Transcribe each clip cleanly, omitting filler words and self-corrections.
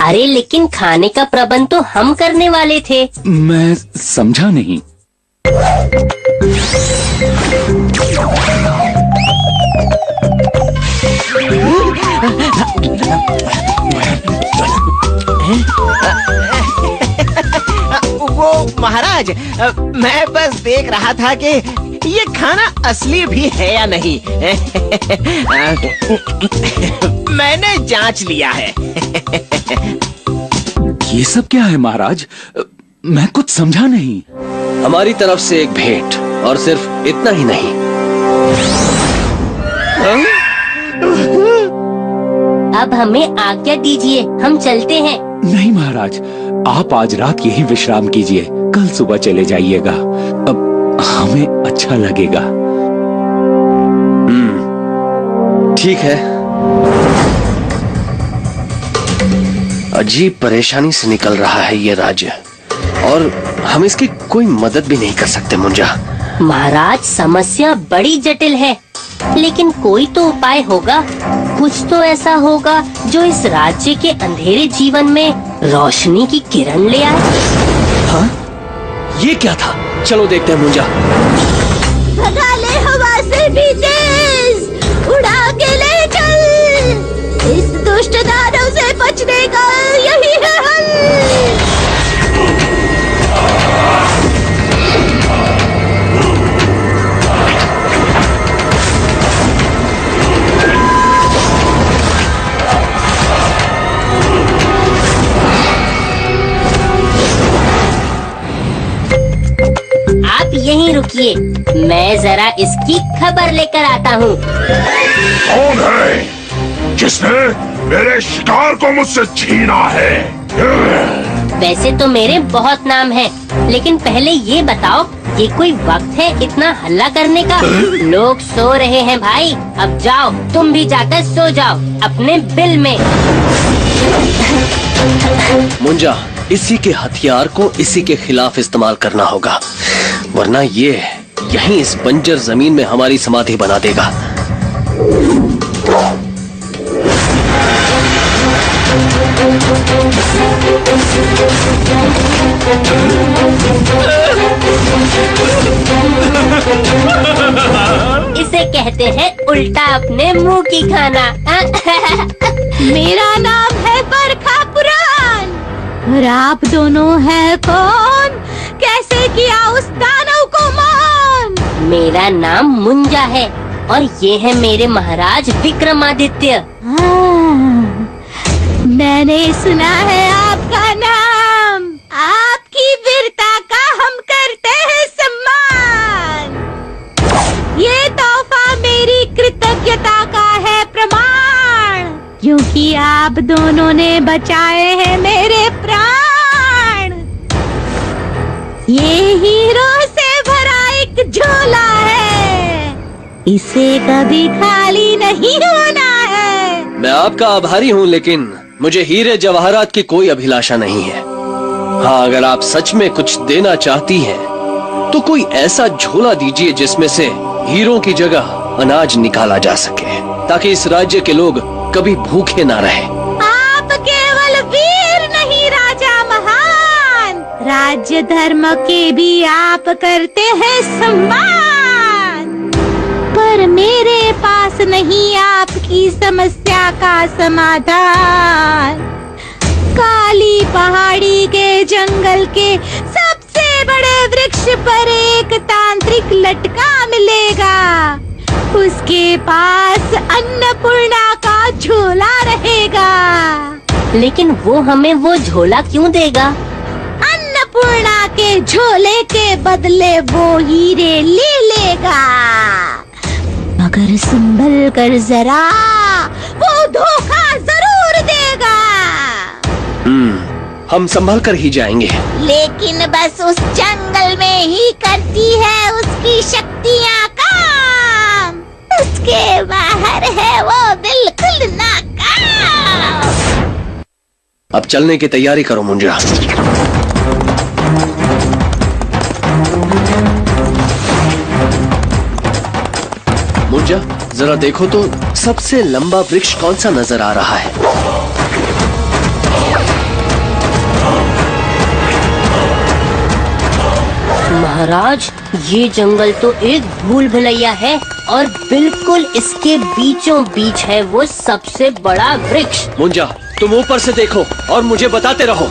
अरे लेकिन खाने का प्रबंध तो हम करने वाले थे। मैं समझा नहीं। वो महाराज, मैं बस देख रहा था कि ये खाना असली भी है या नहीं। मैंने जांच लिया है। ये सब क्या है महाराज? मैं कुछ समझा नहीं। हमारी तरफ से एक भेंट, और सिर्फ इतना ही नहीं। अब हमें आज्ञा दीजिए, हम चलते हैं। नहीं महाराज, आप आज रात यही विश्राम कीजिए, कल सुबह चले जाइएगा। अब हमें अच्छा लगेगा। ठीक है। अजीब परेशानी से निकल रहा है ये राज्य, और हम इसकी कोई मदद भी नहीं कर सकते मुंजा। महाराज, समस्या बड़ी जटिल है, लेकिन कोई तो उपाय होगा। कुछ तो ऐसा होगा जो इस राज्य के अंधेरे जीवन में रोशनी की किरण ले आए। हाँ? ये क्या था? चलो देखते हैं मुंजा। भगा ले हवा से भी तेज, उड़ा के ले चल। इस दुष्ट दानव से बचने का यही है हल। आप यहीं रुकिए, मैं जरा इसकी खबर लेकर आता हूँ। कौन है जिसने मेरे शिकार को मुझसे छीना है? वैसे तो मेरे बहुत नाम हैं, लेकिन पहले ये बताओ, ये कोई वक्त है इतना हल्ला करने का? लोग सो रहे हैं भाई, अब जाओ, तुम भी जाकर सो जाओ अपने बिल में। मुंजा, इसी के हथियार को इसी के खिलाफ इस्तेमाल करना होगा, वरना ये यहीं इस बंजर जमीन में हमारी समाधि बना देगा। इसे कहते हैं उल्टा अपने मुंह की खाना। मेरा नाम है बरखा पुराण, और आप दोनों हैं कौन? कैसे किया उस दानव को मान? मेरा नाम मुंजा है, और ये है मेरे महाराज विक्रमादित्य। मैंने सुना है आपका नाम, आपकी वीरता का हम करते हैं सम्मान। ये तोहफा मेरी कृतज्ञता का है प्रमाण, क्योंकि आप दोनों ने बचाए हैं मेरे प्राण। ये हीरो से भरा एक झोला है, इसे कभी खाली नहीं होना है। मैं आपका आभारी हूँ, लेकिन मुझे हीरे जवाहरात की कोई अभिलाषा नहीं है। हाँ, अगर आप सच में कुछ देना चाहती हैं, तो कोई ऐसा झोला दीजिए जिसमें से हीरों की जगह अनाज निकाला जा सके, ताकि इस राज्य के लोग कभी भूखे ना रहे। आप केवल वीर नहीं राजा महान, राज्य धर्म के भी आप करते हैं सम्मान। पर मेरे पास नहीं आपकी समस्या का समाधान। काली पहाड़ी के जंगल के सबसे बड़े वृक्ष पर एक तांत्रिक लटका मिलेगा, उसके पास अन्नपूर्णा का झोला रहेगा। लेकिन वो हमें वो झोला क्यों देगा? अन्नपूर्णा के झोले के बदले वो हीरे ले लेगा, मगर संभल कर जरा, वो धोखा जरूर देगा। हम संभल कर ही जाएंगे। लेकिन बस उस जंगल में ही करती है उसकी शक्तियाँ काम, उसके बाहर है वो बिल्कुल नाकाम। अब चलने की तैयारी करो मुंजा। मुंजा, जरा देखो तो सबसे लंबा वृक्ष कौन सा नजर आ रहा है? महाराज, ये जंगल तो एक भूल भुलैया है और बिल्कुल इसके बीचों बीच है वो सबसे बड़ा वृक्ष। मुंजा, तुम ऊपर से देखो और मुझे बताते रहो।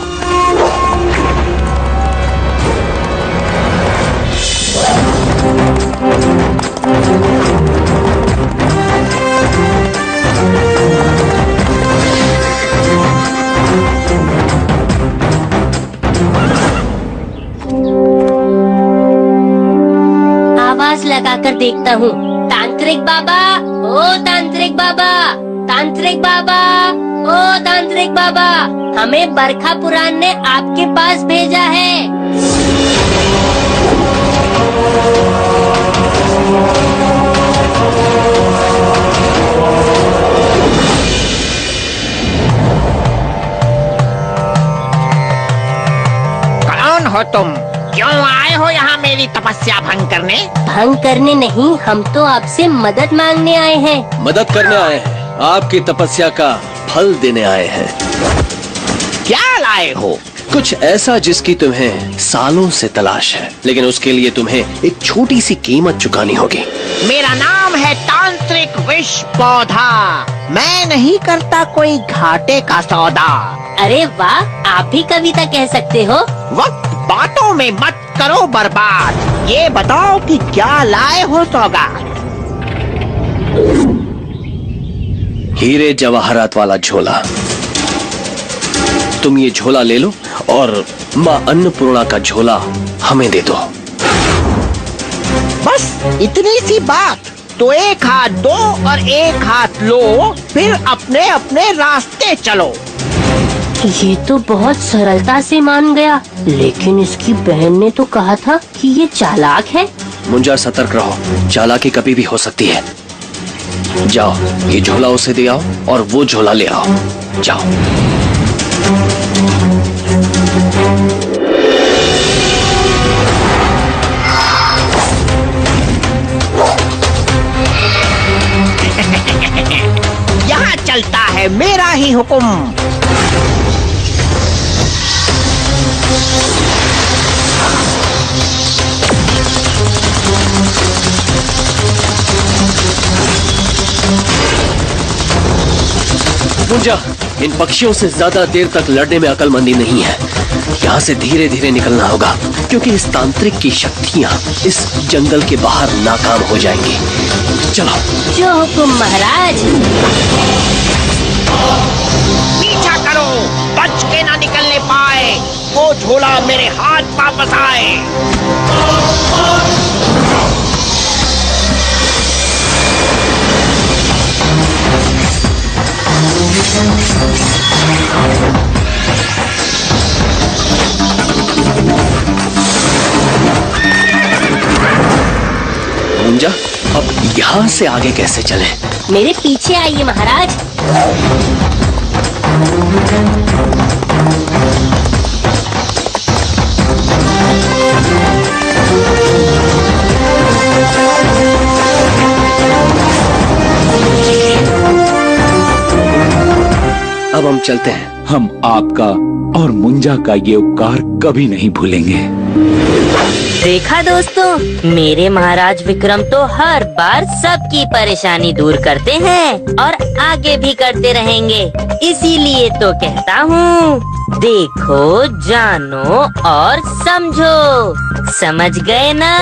आवाज लगाकर देखता हूँ। तांत्रिक बाबा, ओ तांत्रिक बाबा, तांत्रिक बाबा, ओ तांत्रिक बाबा, हमें बरखा पुराण ने आपके पास भेजा है। कौन हो तुम? क्यों आए हो यहाँ मेरी तपस्या भंग करने? भंग करने नहीं, हम तो आपसे मदद मांगने आए हैं। मदद करने आए हैं, आपकी तपस्या का फल देने आए हैं। क्या लाए हो? कुछ ऐसा जिसकी तुम्हें सालों से तलाश है, लेकिन उसके लिए तुम्हें एक छोटी सी कीमत चुकानी होगी। मेरा नाम है तांत्रिक विष पौधा। मैं नहीं करता कोई घाटे का सौदा। अरे वाह, आप भी कविता कह सकते हो। वक्त बातों में मत करो बर्बाद। ये बताओ कि क्या लाए हो सौगात? हीरे जवाहरात वाला झोला। तुम ये झोला ले लो और माँ अन्नपूर्णा का झोला हमें दे दो। बस इतनी सी बात। तो एक हाथ दो और एक हाथ लो, फिर अपने अपने रास्ते चलो। ये तो बहुत सरलता से मान गया, लेकिन इसकी बहन ने तो कहा था कि ये चालाक है। मुंजा, सतर्क रहो, चालाकी कभी भी हो सकती है। जाओ, ये झोला उसे दे आओ और वो झोला ले आओ। जाओ। यहाँ चलता है मेरा ही हुक्म। मुंजा, इन पक्षियों से ज्यादा देर तक लड़ने में अकलमंदी नहीं है। यहाँ से धीरे धीरे निकलना होगा, क्योंकि इस तांत्रिक की शक्तियाँ इस जंगल के बाहर नाकाम हो जाएंगी। चलो। जो हुकुम महाराज। पीछा करो, बच के ना निकलने पाए। वो झोला मेरे हाथ वापस आए। मुंजा, अब यहाँ से आगे कैसे चलें? मेरे पीछे आइए महाराज। अब हम चलते हैं। हम आपका और मुंजा का ये उपकार कभी नहीं भूलेंगे। देखा दोस्तों, मेरे महाराज विक्रम तो हर बार सबकी परेशानी दूर करते हैं और आगे भी करते रहेंगे। इसीलिए तो कहता हूँ, देखो, जानो और समझो। समझ गए ना?